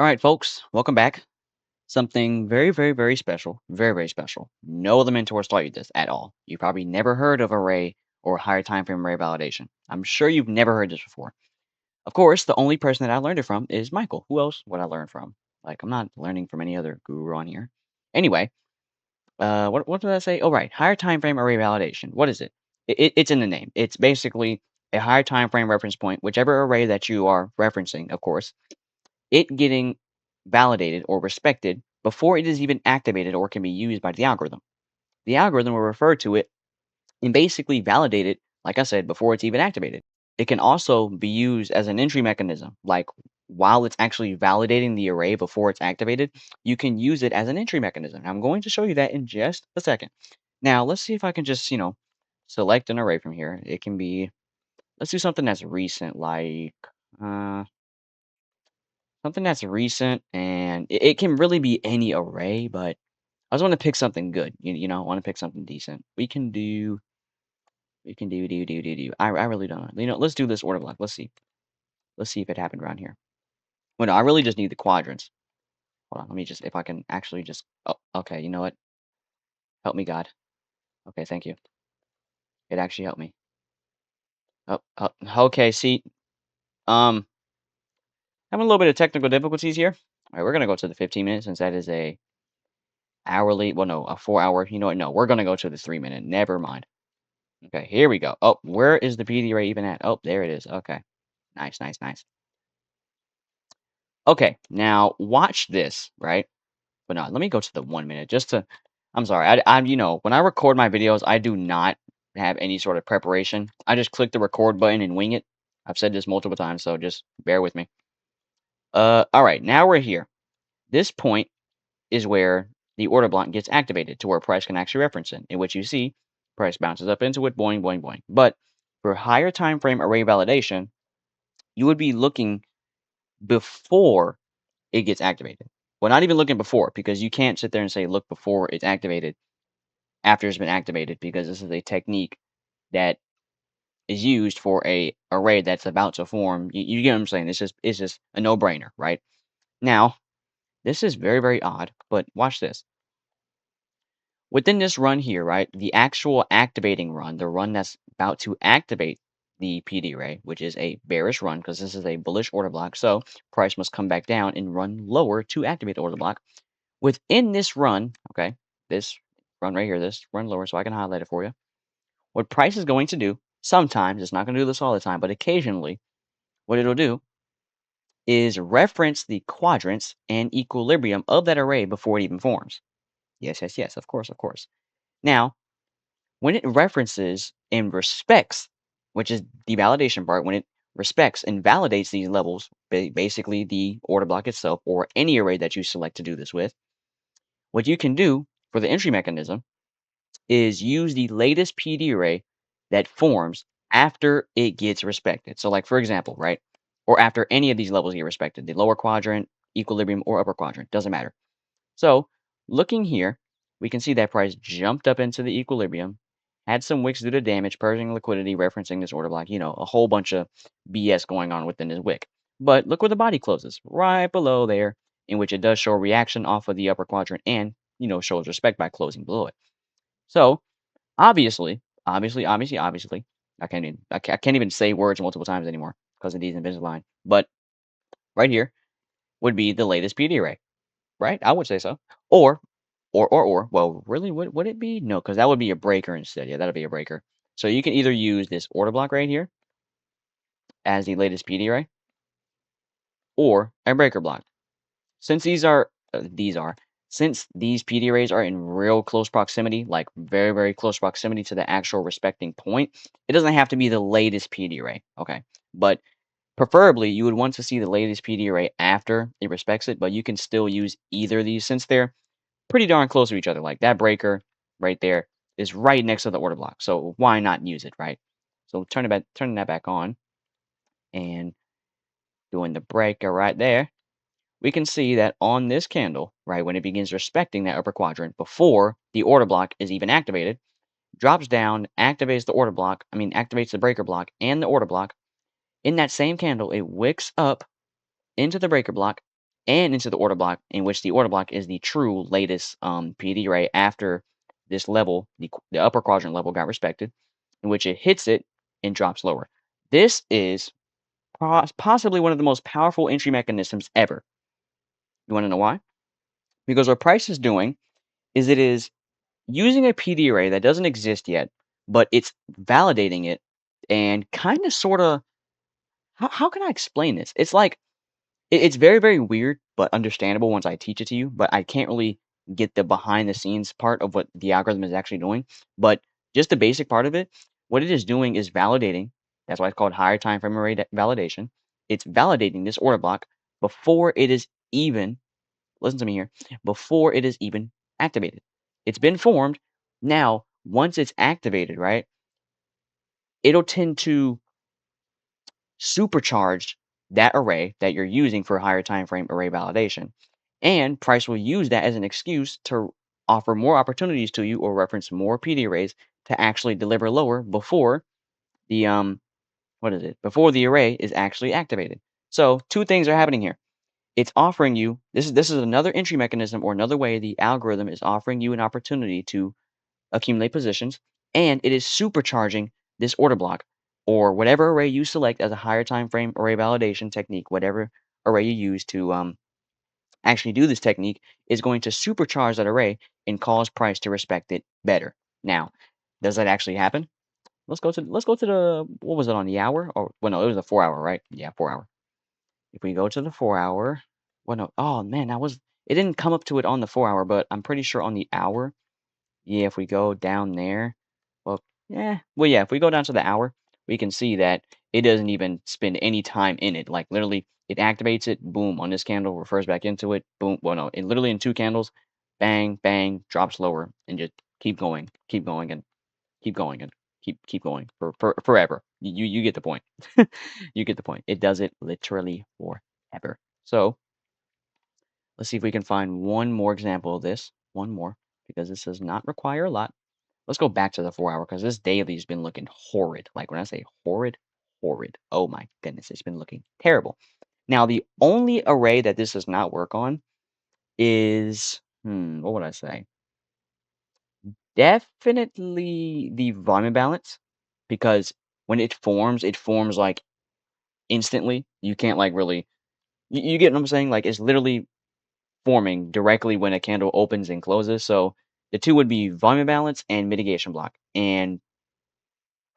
All right, folks, welcome back. Something very, very, very special. Very, very special. No other mentors taught you this at all. You probably never heard of array or higher time frame array validation. I'm sure you've never heard this before. Of course, the only person that I learned it from is Michael. Who else would I learn from? Like, I'm not learning from any other guru on here. Anyway, what did I say? Oh, right. Higher time frame array validation. What is it? It's in the name. It's basically a higher time frame reference point, whichever array that you are referencing, of course it getting validated or respected before it is even activated or can be used by the algorithm. The algorithm will refer to it and basically validate it, like I said, before it's even activated. It can also be used as an entry mechanism, like while it's actually validating the array before it's activated, you can use it as an entry mechanism. I'm going to show you that in just a second. Now, let's see if I can just, select an array from here. It can be, let's do something that's recent, like, uh, something that's recent, and it can really be any array, but I just wanna pick something good, I wanna pick something decent. We can do. I really don't know. Let's do this order block. Let's see. Let's see if it happened around here. Well, no, I really just need the quadrants. Hold on, let me just if I can actually just oh, okay, you know what? Help me, God. Okay, thank you. It actually helped me. Okay, see, um, having a little bit of technical difficulties here. Alright, we're gonna go to the 15 minutes since that is a hourly well, no, a 4 hour. You know what? No, we're gonna go to the 3 minute. Never mind. Okay, here we go. Oh, where is the PD rate even at? Oh, there it is. Okay. Nice, nice, nice. Okay, now watch this, right? But no, let me go to the 1 minute just to I'm sorry. I'm when I record my videos, I do not have any sort of preparation. I just click the record button and wing it. I've said this multiple times, so just bear with me. All right, now we're here. This point is where the order block gets activated to where price can actually reference it, in which you see price bounces up into it, boing, boing, boing. But for higher time frame array validation, you would be looking before it gets activated. Well, not even looking before, because you can't sit there and say look before it's activated after it's been activated, because this is a technique that is used for a array that's about to form. You get what I'm saying? It's just a no brainer, right? Now, this is very, very odd, but watch this. Within this run here, right, the actual activating run, the run that's about to activate the PD array, which is a bearish run because this is a bullish order block. So price must come back down and run lower to activate the order block. Within this run, okay, this run right here, this run lower, so I can highlight it for you. What price is going to do, sometimes, it's not going to do this all the time, but occasionally, what it'll do is reference the quadrants and equilibrium of that array before it even forms. Yes, yes, yes, of course, of course. Now, when it references and respects, which is the validation part, when it respects and validates these levels, basically the order block itself or any array that you select to do this with, what you can do for the entry mechanism is use the latest PD array that forms after it gets respected. So, like for example, right, or after any of these levels get respected, the lower quadrant, equilibrium, or upper quadrant, doesn't matter. So, looking here, we can see that price jumped up into the equilibrium, had some wicks due to damage, purging liquidity, referencing this order block, a whole bunch of BS going on within this wick. But look where the body closes, right below there, in which it does show a reaction off of the upper quadrant and, shows respect by closing below it. So, obviously, I can't even say words multiple times anymore because of these Invisalign. But right here would be the latest PD array. Right? I would say so. Or well, really, would it be? No, because that would be a breaker instead. Yeah, that'd be a breaker. So you can either use this order block right here as the latest PD array or a breaker block. Since since these PD arrays are in real close proximity, like very, very close proximity to the actual respecting point, it doesn't have to be the latest PD array. Okay. But preferably, you would want to see the latest PD array after it respects it, but you can still use either of these since they're pretty darn close to each other. Like that breaker right there is right next to the order block. So why not use it, right? So turning that back on and doing the breaker right there, we can see that on this candle, right, when it begins respecting that upper quadrant before the order block is even activated, drops down, activates the order block, activates the breaker block and the order block. In that same candle, it wicks up into the breaker block and into the order block, in which the order block is the true latest PD array after this level, the upper quadrant level got respected, in which it hits it and drops lower. This is possibly one of the most powerful entry mechanisms ever. You want to know why? Because what Price is doing is it is using a PD array that doesn't exist yet, but it's validating it and kind of sort of how can I explain this? It's like it's very, very weird, but understandable once I teach it to you, but I can't really get the behind the scenes part of what the algorithm is actually doing. But just the basic part of it, what it is doing is validating. That's why it's called higher time frame array validation. It's validating this order block before it is even, listen to me here, before it is even activated. It's been formed. Now, once it's activated, right, it'll tend to supercharge that array that you're using for higher time frame array validation. And Price will use that as an excuse to offer more opportunities to you or reference more PD arrays to actually deliver lower before the what is it? Before the array is actually activated. So two things are happening here. It's offering you this is another entry mechanism or another way the algorithm is offering you an opportunity to accumulate positions, and it is supercharging this order block or whatever array you select as a higher time frame array validation technique, whatever array you use to actually do this technique is going to supercharge that array and cause Price to respect it better. Now, does that actually happen? Let's go to the what was it on the hour? Or well no, it was a 4 hour, right? Yeah, 4 hour. If we go to the 4 hour, well no, oh man, that was it didn't come up to it on the 4 hour, but I'm pretty sure on the hour yeah, if we go down there, well, yeah, well, yeah, if we go down to the hour, we can see that it doesn't even spend any time in it. Like literally, it activates it, boom, on this candle, refers back into it, boom. Well, no, it literally in two candles, bang, bang, drops lower, and just keep going, and keep going, and keep going for forever. You get the point. You get the point. It does it literally forever. So let's see if we can find one more example of this. One more, because this does not require a lot. Let's go back to the 4 hour because this daily's been looking horrid. Like when I say horrid, horrid. Oh my goodness, it's been looking terrible. Now, the only array that this does not work on is, what would I say? Definitely the volume balance because when it forms like instantly. You can't like really, you get what I'm saying? Like it's literally forming directly when a candle opens and closes. So the two would be volume balance and mitigation block. And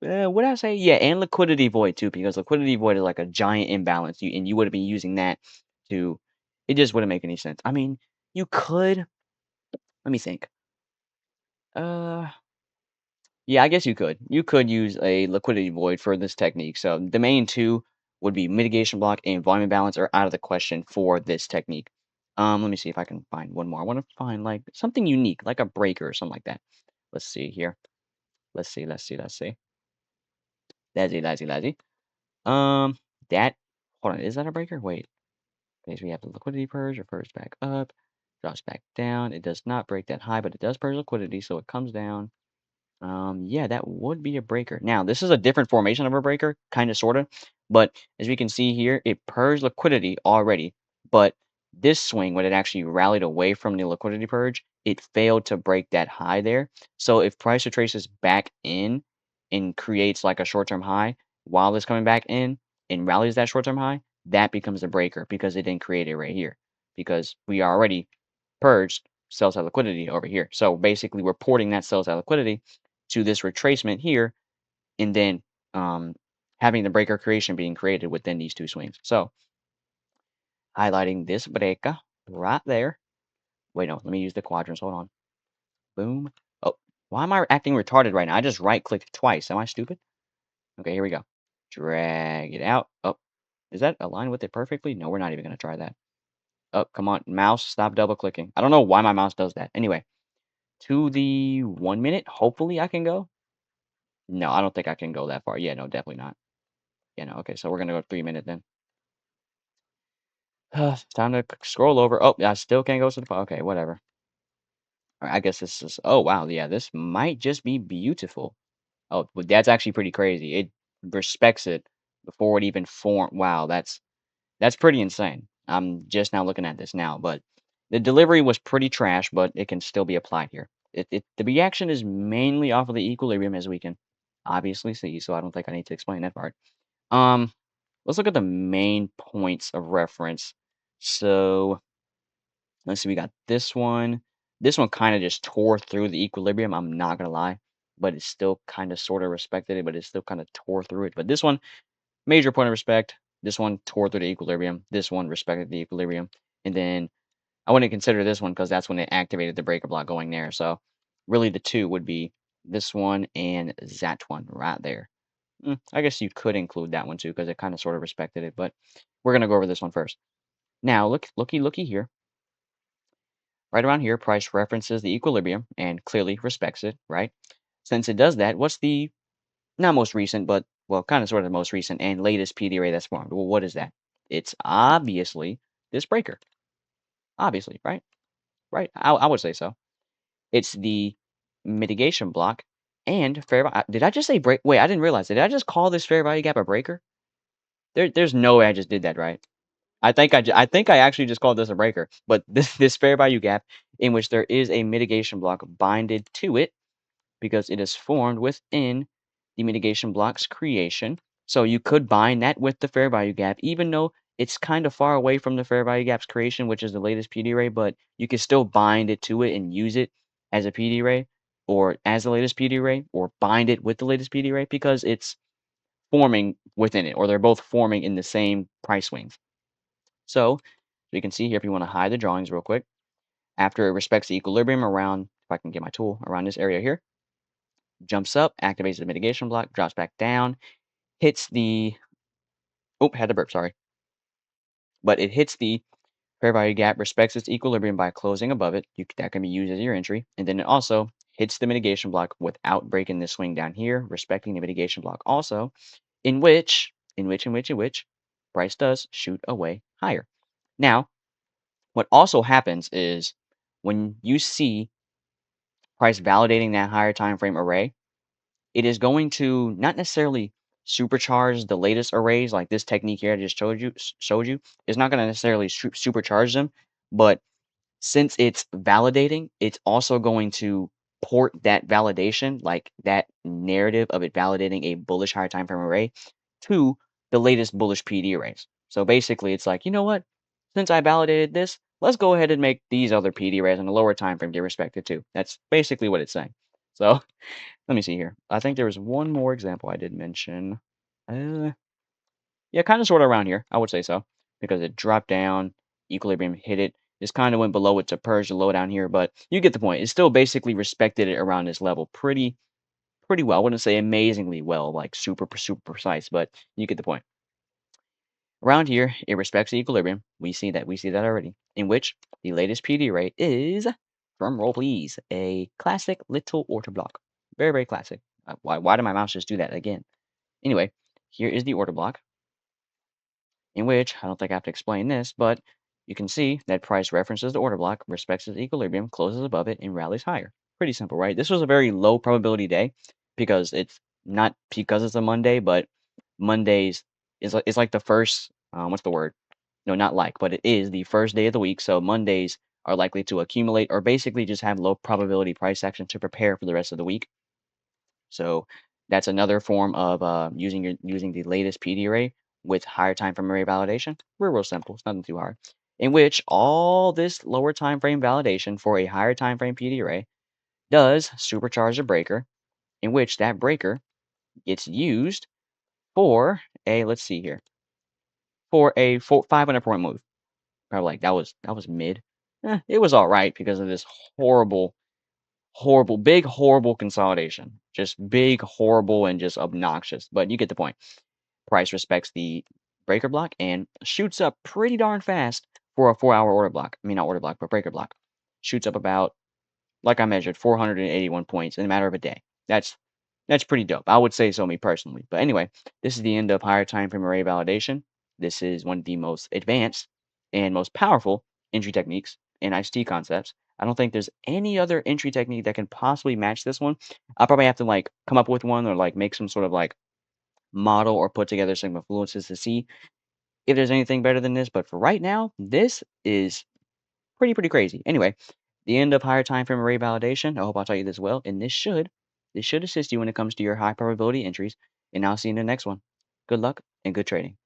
what did I say? Yeah, and liquidity void too, because liquidity void is like a giant imbalance, and you would be using that to. It just wouldn't make any sense. I mean, you could. Let me think. Uh, yeah, I guess you could. You could use a liquidity void for this technique. So the main two would be mitigation block and volume balance are out of the question for this technique. Let me see if I can find one more. I want to find like something unique, like a breaker or something like that. Let's see here. Let's see. Lazy. Um, that hold on, is that a breaker? Wait. Okay, so we have the liquidity purge, refers back up, drops back down. It does not break that high, but it does purge liquidity, so it comes down. Yeah, that would be a breaker. Now, this is a different formation of a breaker, kind of, sort of, but as we can see here, it purged liquidity already. But this swing, when it actually rallied away from the liquidity purge, it failed to break that high there. So if price retraces back in and creates like a short-term high while it's coming back in and rallies that short-term high, that becomes a breaker because it didn't create it right here because we already purged sell side liquidity over here. So basically, we're porting that sell side liquidity to this retracement here, and then um, having the breaker creation being created within these two swings. So highlighting this breaker right there. Wait, no, let me use the quadrants. Hold on. Boom. Oh, why am I acting retarded right now? I just right clicked twice. Am I stupid? Okay, here we go. Drag it out. Oh, is that aligned with it perfectly? No, we're not even going to try that. Oh, come on. Mouse, stop double clicking. I don't know why my mouse does that. Anyway, to the 1 minute, hopefully I can go. No, I don't think I can go that far. Yeah, no, definitely not. Yeah, no. Okay, so we're gonna go 3 minute then. It's time to scroll over. Oh, I still can't go to the. Okay, whatever. All right, I guess this is. Oh wow, yeah, this might just be beautiful. Oh, but that's actually pretty crazy. It respects it before it even form. Wow, that's pretty insane. I'm just now looking at this now, but the delivery was pretty trash, but it can still be applied here. The reaction is mainly off of the equilibrium, as we can obviously see, so I don't think I need to explain that part. Um, let's look at the main points of reference. So let's see, we got this one. This one kind of just tore through the equilibrium. I'm not gonna lie, but it still kind of sort of respected it, but it still kind of tore through it. But this one, major point of respect. This one tore through the equilibrium. This one respected the equilibrium. And then I wouldn't consider this one because that's when it activated the breaker block going there. So really the two would be this one and that one right there. I guess you could include that one too because it kind of sort of respected it, but we're gonna go over this one first. Now looky here. Right around here, price references the equilibrium and clearly respects it, right? Since it does that, what's the not most recent, but well, kind of sort of most recent and latest PD array that's formed? Well, what is that? It's obviously this breaker. Obviously, right? Right. I would say so. It's the mitigation block and fair value. Did I just say break? Wait, I didn't realize. Did I just call this fair value gap a breaker? There's no way I just did that, right? I think I actually just called this a breaker. But this fair value gap in which there is a mitigation block binded to it because it is formed within the mitigation block's creation. So you could bind that with the fair value gap, even though it's kind of far away from the fair value gap's creation, which is the latest PD array, but you can still bind it to it and use it as a PD array or as the latest PD array or bind it with the latest PD array because it's forming within it or they're both forming in the same price swings. So you can see here if you want to hide the drawings real quick, after it respects the equilibrium around, if I can get my tool around this area here, jumps up, activates the mitigation block, drops back down, hits the oh, had to burp, sorry. But it hits the fair value gap, respects its equilibrium by closing above it. That can be used as your entry. And then it also hits the mitigation block without breaking the swing down here, respecting the mitigation block also, in which price does shoot away higher. Now, what also happens is when you see price validating that higher time frame array, it is going to not necessarily supercharge the latest arrays like this technique here I just showed you. It's not going to necessarily supercharge them, but since it's validating, it's also going to port that validation, like that narrative of it validating a bullish higher time frame array, to the latest bullish PD arrays. So basically, it's like, you know what? Since I validated this, let's go ahead and make these other PD arrays on a lower time frame get respected too. That's basically what it's saying. So let me see here. I think there was one more example I did mention. Uh, yeah, kind of sort of around here. I would say so because it dropped down, equilibrium hit it. This kind of went below it to purge the low down here, but you get the point. It still basically respected it around this level pretty well. I wouldn't say amazingly well, like super precise, but you get the point. Around here, it respects the equilibrium. We see that already. In which the latest PD rate is, drum roll please, a classic little order block. Very classic. Why did my mouse just do that again? Anyway, here is the order block, in which I don't think I have to explain this, but you can see that price references the order block, respects its equilibrium, closes above it, and rallies higher. Pretty simple, right? This was a very low probability day because it's not because it's a Monday, but Mondays is like the first what's the word? No, not like, but it is the first day of the week. So Mondays are likely to accumulate or basically just have low probability price action to prepare for the rest of the week. So that's another form of using the latest PD array with higher time frame array validation. Real simple. It's nothing too hard. In which all this lower time frame validation for a higher time frame PD array does supercharge a breaker, in which that breaker gets used for a let's see here for a 500 point move. Probably like that was mid. It was all right because of this horrible consolidation. Just big, horrible, and just obnoxious. But you get the point. Price respects the breaker block and shoots up pretty darn fast for a 4-hour order block. I mean, not order block, but breaker block. Shoots up about, like I measured, 481 points in a matter of a day. That's pretty dope. I would say so, me personally. But anyway, this is the end of higher time frame array validation. This is one of the most advanced and most powerful entry techniques in ICT concepts. I don't think there's any other entry technique that can possibly match this one. I'll probably have to like come up with one or like make some sort of like model or put together some influences to see. if there's anything better than this, but for right now, this is pretty crazy. Anyway, the end of higher time frame array validation. I hope I'll tell you this well, and this should assist you when it comes to your high probability entries. And I'll see you in the next one. Good luck and good trading.